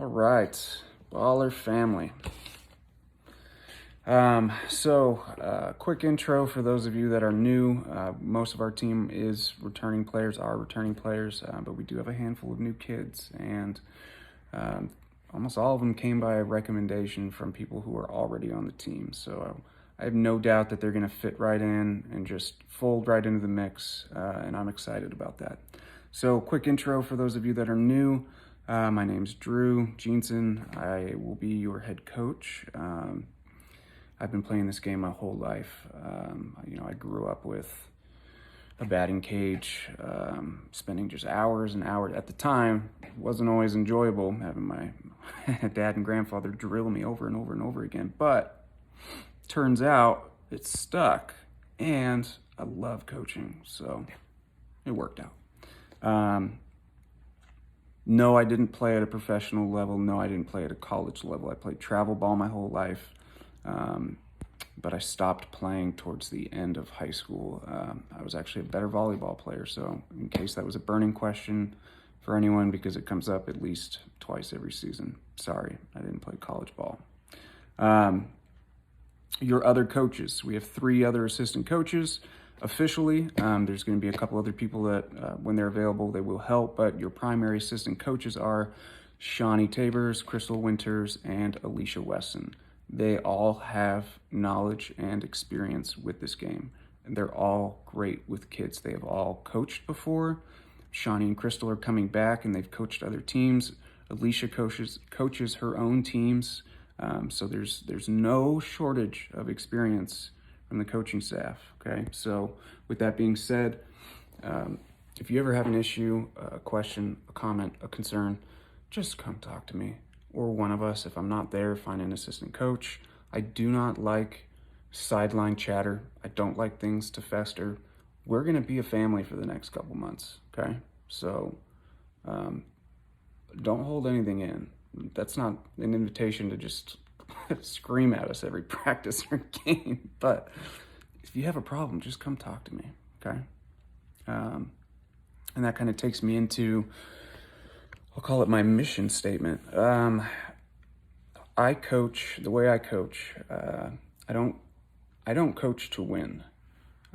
All right, Baller family. Quick intro for those of you that are new. Most of our team is returning players, but we do have a handful of new kids, and almost all of them came by a recommendation from people who are already on the team. So I have no doubt that they're going to fit right in and just fold right into the mix, and I'm excited about that. So quick intro for those of you that are new. My name's Drew Jeanson. I will be your head coach. I've been playing this game my whole life. I grew up with a batting cage, spending just hours and hours. At the time, it wasn't always enjoyable having my dad and grandfather drill me over and over and over again. But turns out it stuck, and I love coaching, so it worked out. No, I didn't play at a professional level. No, I didn't play at a college level. I played travel ball my whole life. But I stopped playing towards the end of high school. I was actually a better volleyball player, so in case that was a burning question for anyone, because it comes up at least twice every season, sorry, I didn't play college ball. Your other coaches, we have 3 other assistant coaches officially. There's going to be a couple other people that when they're available, they will help, but your primary assistant coaches are Shawnee Tabers, Crystal Winters, and Alicia Wesson. They all have knowledge and experience with this game, and they're all great with kids. They have all coached before. Shawnee and Crystal are coming back, and they've coached other teams. Alicia coaches her own teams, so there's no shortage of experience from the coaching staff. Okay, so with that being said, if you ever have an issue, a question, a comment, a concern, just come talk to me. Or one of us. If I'm not there, find an assistant coach. I do not like sideline chatter. I don't like things to fester. We're going to be a family for the next couple months, okay? So don't hold anything in. That's not an invitation to just scream at us every practice or game. But if you have a problem, just come talk to me, okay? And that kind of takes me into, I'll call it my mission statement. I coach the way I coach. I don't coach to win.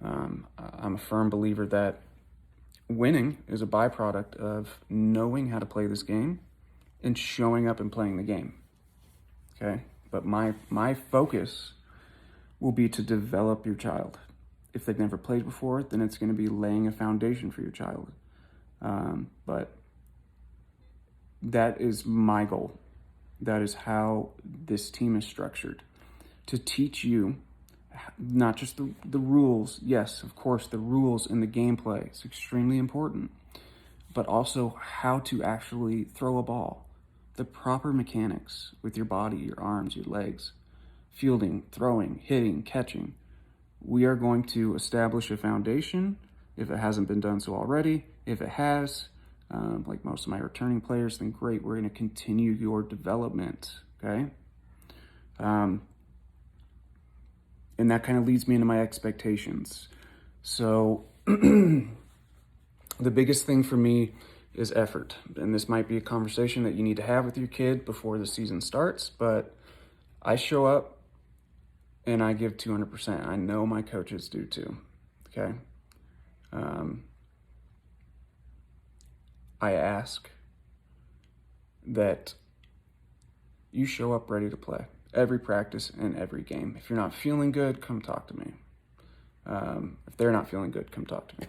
I'm a firm believer that winning is a byproduct of knowing how to play this game and showing up and playing the game. Okay, but my focus will be to develop your child. If they've never played before, then it's going to be laying a foundation for your child. But that is my goal. That is how this team is structured. To teach you not just the rules. Yes, of course, the rules and the gameplay is extremely important, but also how to actually throw a ball. The proper mechanics with your body, your arms, your legs, fielding, throwing, hitting, catching. We are going to establish a foundation if it hasn't been done so already. If it has, like most of my returning players, then great, we're going to continue your development, okay? And that kind of leads me into my expectations. So the biggest thing for me is effort. And this might be a conversation that you need to have with your kid before the season starts, but I show up and I give 200%. I know my coaches do too, okay? I ask that you show up ready to play every practice and every game. If you're not feeling good, come talk to me. If they're not feeling good, come talk to me.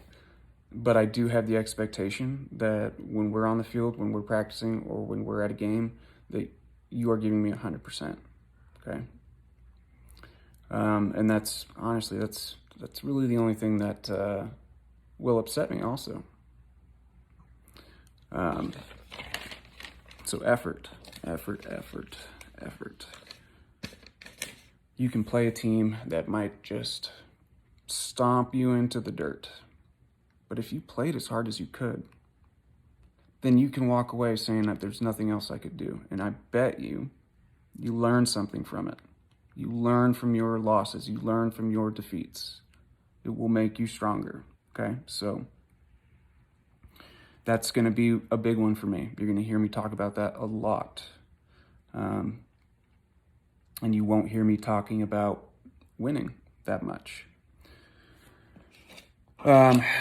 But I do have the expectation that when we're on the field, when we're practicing, or when we're at a game, that you are giving me 100%, okay? And that's, honestly, that's really the only thing that will upset me also. So effort. You can play a team that might just stomp you into the dirt. But if you played as hard as you could, then you can walk away saying that there's nothing else I could do. And I bet you learn something from it. You learn from your losses. You learn from your defeats. It will make you stronger, okay? So that's going to be a big one for me. You're going to hear me talk about that a lot. And you won't hear me talking about winning that much.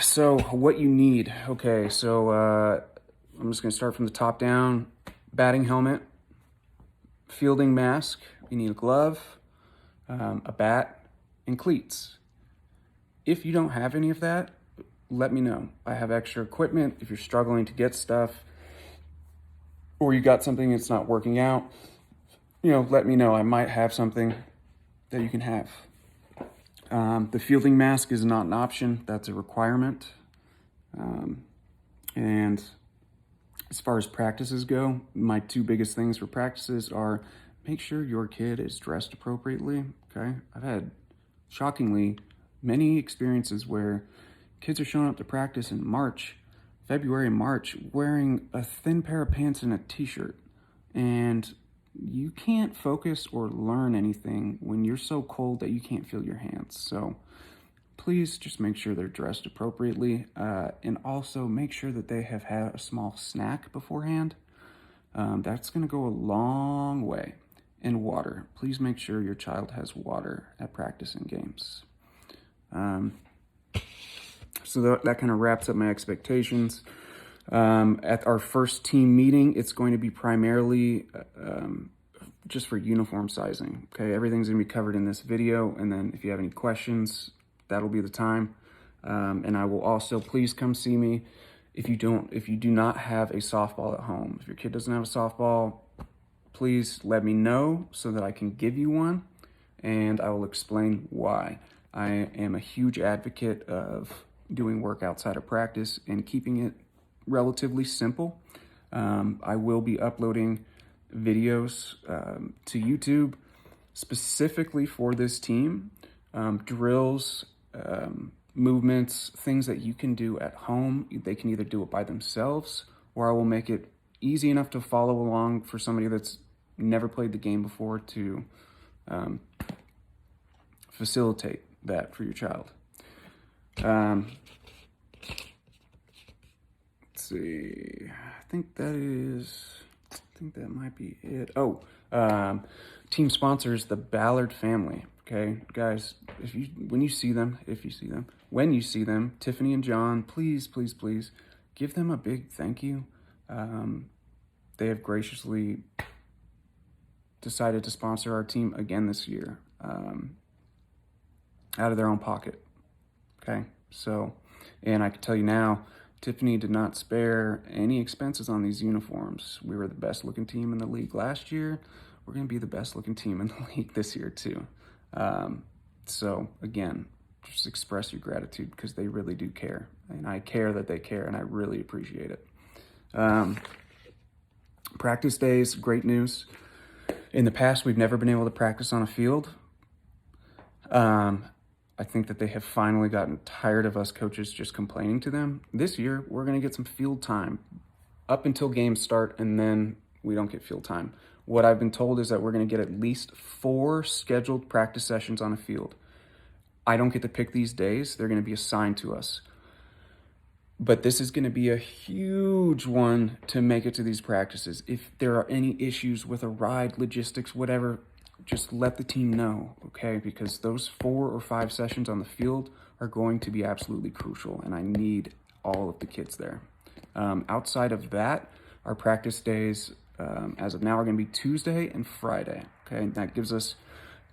So what you need. Okay, so I'm just going to start from the top down. Batting helmet, fielding mask, you need a glove, a bat, and cleats. If you don't have any of that, let me know. I have extra equipment if you're struggling to get stuff or you got something that's not working out. Let me know. I might have something that you can have. The fielding mask is not an option. That's a requirement. And as far as practices go, my two biggest things for practices are make sure your kid is dressed appropriately, okay? I've had, shockingly, many experiences where kids are showing up to practice in February, March, wearing a thin pair of pants and a t-shirt. And you can't focus or learn anything when you're so cold that you can't feel your hands. So please just make sure they're dressed appropriately, and also make sure that they have had a small snack beforehand. That's going to go a long way. And water. Please make sure your child has water at practice and games. So that kind of wraps up my expectations. At our first team meeting, it's going to be primarily just for uniform sizing. Okay, everything's going to be covered in this video, and then if you have any questions, that'll be the time. And I will also, please come see me if you do not have a softball at home. If your kid doesn't have a softball, please let me know so that I can give you one, and I will explain why. I am a huge advocate of doing work outside of practice and keeping it relatively simple. I will be uploading videos to YouTube specifically for this team, drills, movements, things that you can do at home. They can either do it by themselves, or I will make it easy enough to follow along for somebody that's never played the game before to facilitate that for your child. Let's see. I think that might be it. Oh, team sponsors, the Ballard family. Okay, guys, when you see them, Tiffany and John, please give them a big thank you. They have graciously decided to sponsor our team again this year, out of their own pocket. Okay, so, and I can tell you now, Tiffany did not spare any expenses on these uniforms. We were the best looking team in the league last year. We're going to be the best looking team in the league this year too. So again, just express your gratitude because they really do care. And I care that they care, and I really appreciate it. Practice days, great news. In the past, we've never been able to practice on a field. I think that they have finally gotten tired of us coaches just complaining to them. This year, we're going to get some field time up until games start, and then we don't get field time. What I've been told is that we're going to get at least 4 scheduled practice sessions on a field. I don't get to pick these days. They're going to be assigned to us. But this is going to be a huge one to make it to these practices. If there are any issues with a ride, logistics, whatever, just let the team know, okay? Because those 4 or 5 sessions on the field are going to be absolutely crucial, and I need all of the kids there. Outside of that, our practice days, as of now, are going to be Tuesday and Friday, okay? And that gives us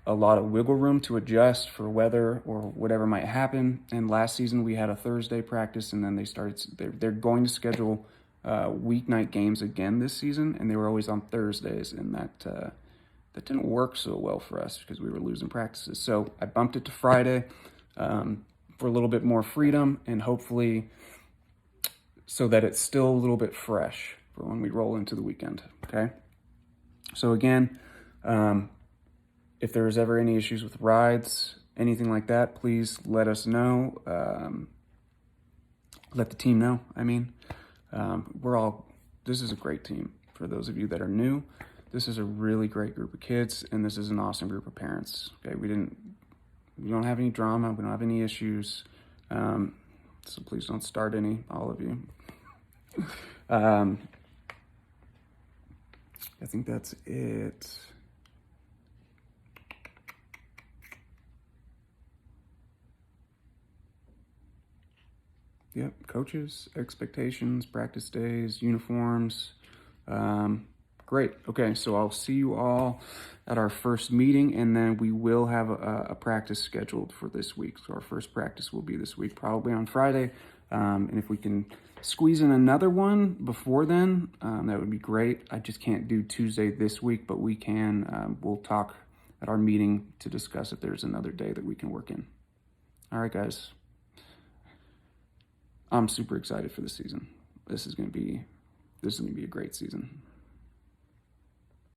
a lot of wiggle room to adjust for weather or whatever might happen. And last season, we had a Thursday practice, and then they're going to schedule weeknight games again this season, and they were always on Thursdays, and that didn't work so well for us because we were losing practices. So I bumped it to Friday for a little bit more freedom, and hopefully so that it's still a little bit fresh for when we roll into the weekend, okay? So again, if there's ever any issues with rides, anything like that, please let us know. Let the team know, this is a great team. For those of you that are new, this is a really great group of kids, and this is an awesome group of parents. Okay, we don't have any drama, we don't have any issues, so please don't start any, all of you. I think that's it. Yep, coaches, expectations, practice days, uniforms. Great. Okay, so I'll see you all at our first meeting, and then we will have a practice scheduled for this week. So our first practice will be this week, probably on Friday. And if we can squeeze in another one before then, that would be great. I just can't do Tuesday this week, but we can. We'll talk at our meeting to discuss if there's another day that we can work in. All right, guys. I'm super excited for this season. This is gonna be a great season.